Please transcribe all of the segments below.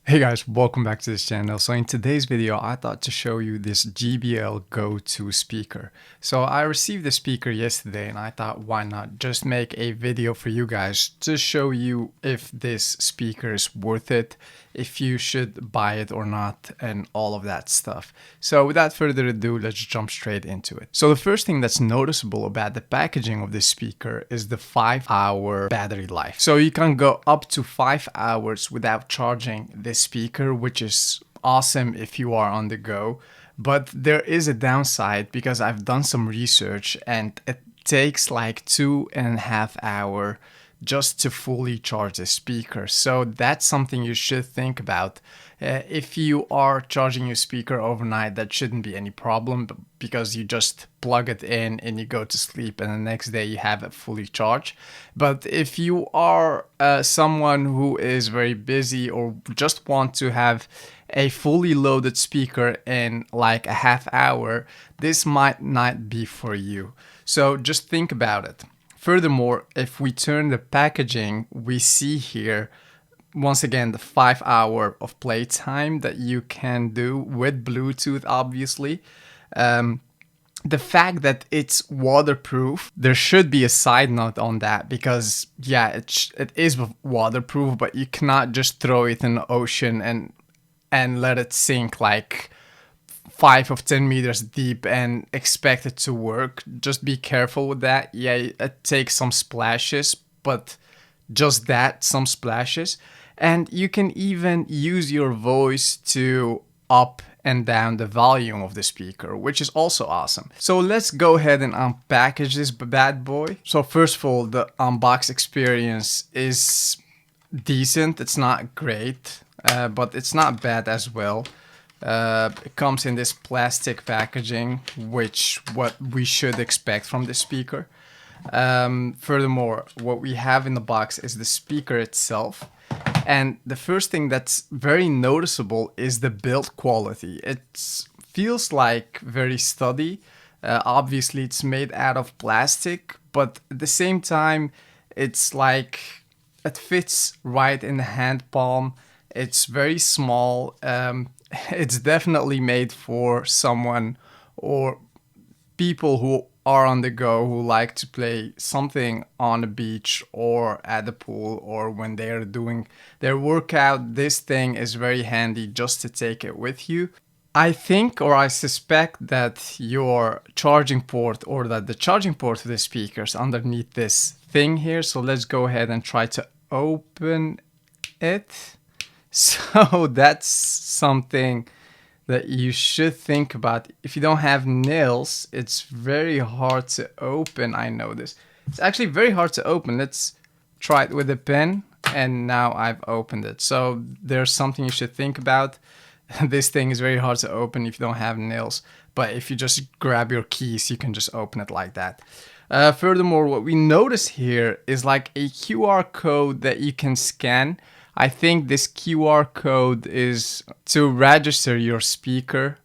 Hey guys, welcome back to this channel. So in today's video, I thought to show you this JBL GO 2 speaker. So I received the speaker yesterday and I thought why not just make a video for you guys to show you if this speaker is worth it, if you should buy it or not, and all of that stuff. So without further ado, let's jump straight into it. So the first thing that's noticeable about the packaging of this speaker is the 5-hour battery life. So you can go up to 5 hours without charging this speaker, which is awesome if you are on the go. But there is a downside because I've done some research and it takes like 2.5 hours just to fully charge the speaker. So that's something you should think about. If you are charging your speaker overnight, that shouldn't be any problem because you just plug it in and you go to sleep and the next day you have it fully charged. But if you are someone who is very busy or just want to have a fully loaded speaker in like a half hour, this might not be for you. So just think about it. Furthermore, if we turn the packaging, we see here once again the 5 hour of playtime that you can do with Bluetooth, obviously. The fact that it's waterproof, there should be a side note on that because yeah, it is waterproof, but you cannot just throw it in the ocean and let it sink like 5 or 10 meters deep and expect it to work. Just be careful with that. Yeah, it takes some splashes, but just that, some splashes. And you can even use your voice to up and down the volume of the speaker, which is also awesome. So let's go ahead and unpackage this bad boy. So first of all, the unbox experience is decent. It's not great, but it's not bad as well. It comes in this plastic packaging, which what we should expect from the speaker. Furthermore, what we have in the box is the speaker itself. And the first thing that's very noticeable is the build quality. It feels like very sturdy. Obviously, it's made out of plastic, but at the same time, it's like it fits right in the hand palm. It's very small. It's definitely made for someone or people who are on the go, who like to play something on the beach or at the pool or when they're doing their workout. This thing is very handy just to take it with you. I think, or I suspect, that your charging port or that the charging port of the speakers underneath this thing here. So let's go ahead and try to open it. So that's something that you should think about. If you don't have nails, it's very hard to open. I know this. It's actually very hard to open. Let's try it with a pen. And now I've opened it. So there's something you should think about. This thing is very hard to open if you don't have nails. But if you just grab your keys, you can just open it like that. Furthermore, what we notice here is like a QR code that you can scan. I think this QR code is to register your speaker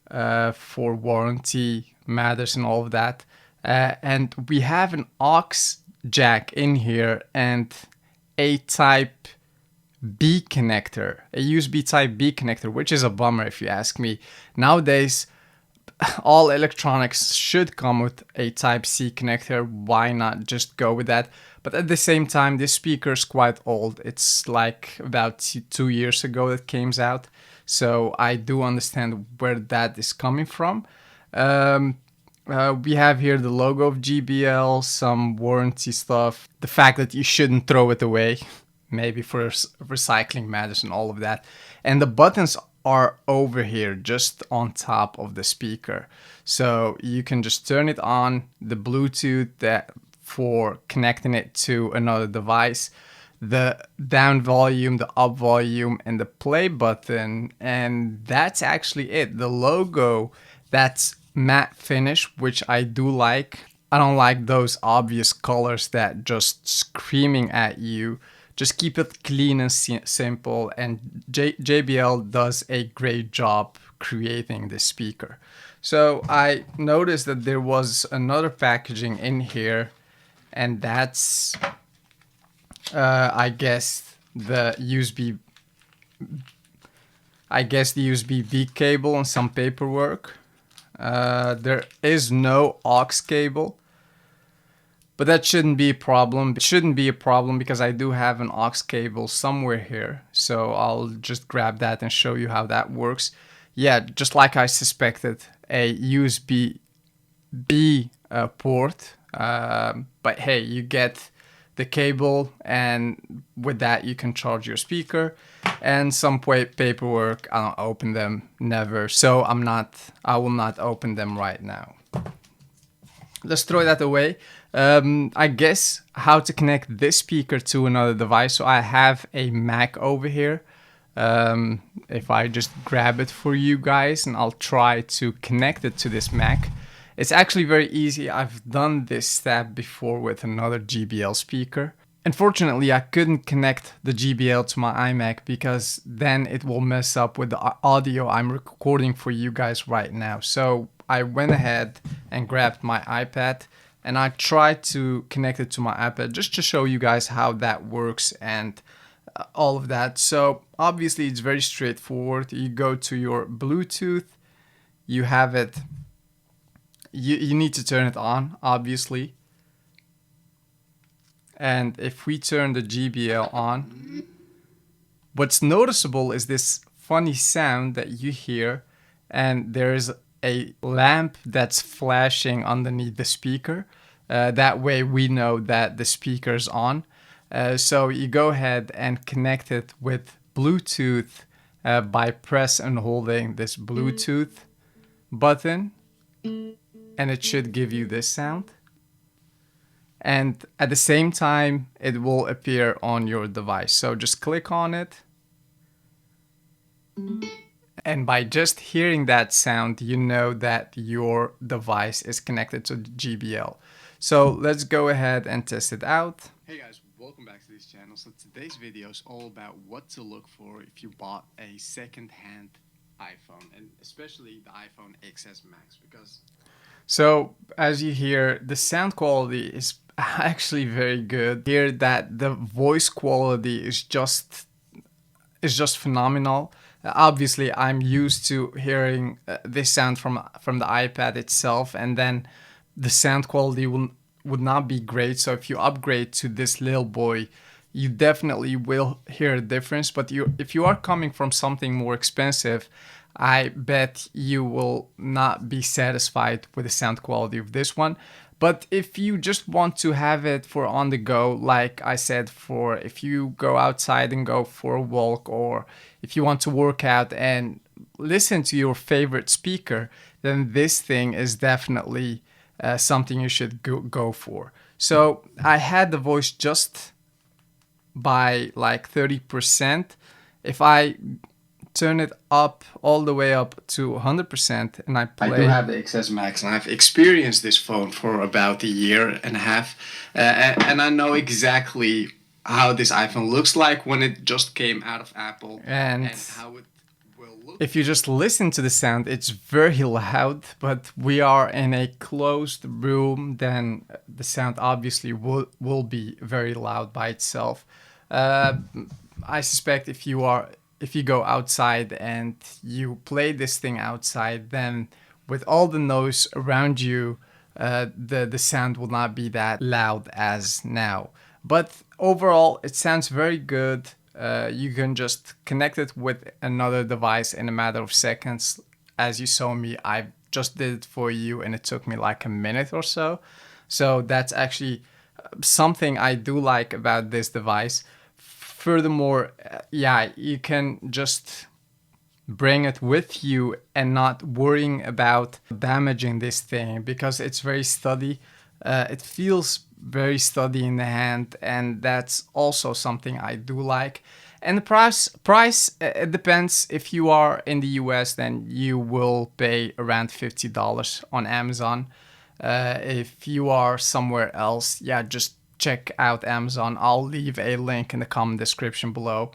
for warranty matters and all of that. And we have an aux jack in here and a type B connector, a USB type B connector, which is a bummer if you ask me. Nowadays, all electronics should come with a type C connector. Why not just go with that? But at the same time, this speaker is quite old. It's like about 2 years ago that came out. So I do understand where that is coming from. We have here the logo of JBL, some warranty stuff, the fact that you shouldn't throw it away, maybe for recycling matters and all of that. And the buttons are over here just on top of the speaker. So you can just turn it on, the Bluetooth that for connecting it to another device, the down volume, the up volume, and the play button. And that's actually it. The logo, that's matte finish, which I do like. I don't like those obvious colors that just screaming at you. Just keep it clean and simple, and JBL does a great job creating this speaker. So I noticed that there was another packaging in here, and that's I guess the USB I guess the USB-B cable and some paperwork. There is no aux cable, but that shouldn't be a problem. It shouldn't be a problem because I do have an aux cable somewhere here. So I'll just grab that and show you how that works. Yeah, just like I suspected, a USB-B port. But hey, you get the cable, and with that you can charge your speaker. And some paperwork, I don't open them, never. So I will not open them right now. Let's throw that away. I guess how to connect this speaker to another device. So I have a Mac over here. If I just grab it for you guys and I'll try to connect it to this Mac. It's actually very easy. I've done this step before with another JBL speaker. Unfortunately, I couldn't connect the JBL to my iMac because then it will mess up with the audio I'm recording for you guys right now. So I went ahead and grabbed my iPad and I tried to connect it to my iPad just to show you guys how that works and all of that. So obviously it's very straightforward. You go to your Bluetooth, you have it, you need to turn it on, obviously. And if we turn the JBL on, what's noticeable is this funny sound that you hear, and there's a lamp that's flashing underneath the speaker. That way we know that the speaker's on. So you go ahead and connect it with Bluetooth by press and holding this Bluetooth button, and it should give you this sound. And at the same time, it will appear on your device. So just click on it. And by just hearing that sound, you know that your device is connected to the JBL. So let's go ahead and test it out. Hey guys, welcome back to this channel. So today's video is all about what to look for if you bought a second-hand iPhone, and especially the iPhone XS Max, because... So as you hear, the sound quality is actually very good. Hear that the voice quality is just phenomenal. Obviously, I'm used to hearing this sound from the iPad itself, and then the sound quality would not be great. So if you upgrade to this little boy, you definitely will hear a difference. But if you are coming from something more expensive, I bet you will not be satisfied with the sound quality of this one. But if you just want to have it for on the go, like I said, for if you go outside and go for a walk, or if you want to work out and listen to your favorite speaker, then this thing is definitely something you should go for. So I had the voice just by like 30%. If I turn it up all the way up to 100% and I play... I do have the XS Max and I've experienced this phone for about a year and a half, and I know exactly how this iPhone looks like when it just came out of Apple, and how it will look. If you just listen to the sound, it's very loud, but we are in a closed room, then the sound obviously will be very loud by itself. I suspect if you go outside and you play this thing outside, then with all the noise around you, the sound will not be that loud as now. But overall, it sounds very good. You can just connect it with another device in a matter of seconds. As you saw me, I just did it for you and it took me like a minute or so. So that's actually something I do like about this device. Furthermore, yeah, you can just bring it with you and not worrying about damaging this thing because it's very sturdy. It feels very sturdy in the hand, and that's also something I do like. And the price it depends. If you are in the US, then you will pay around $50 on Amazon. If you are somewhere else, yeah, just check out Amazon. I'll leave a link in the comment description below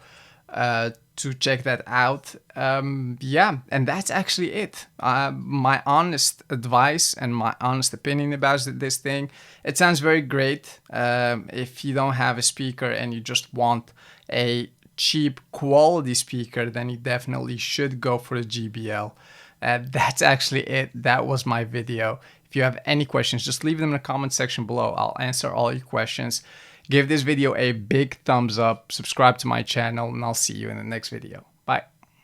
to check that out. Yeah, and that's actually it. My honest advice and my honest opinion about this thing. It sounds very great. If you don't have a speaker and you just want a cheap quality speaker, then you definitely should go for the JBL. That's actually it. That was my video. If you have any questions, just leave them in the comment section below. I'll answer all your questions. Give this video a big thumbs up, subscribe to my channel, and I'll see you in the next video. Bye.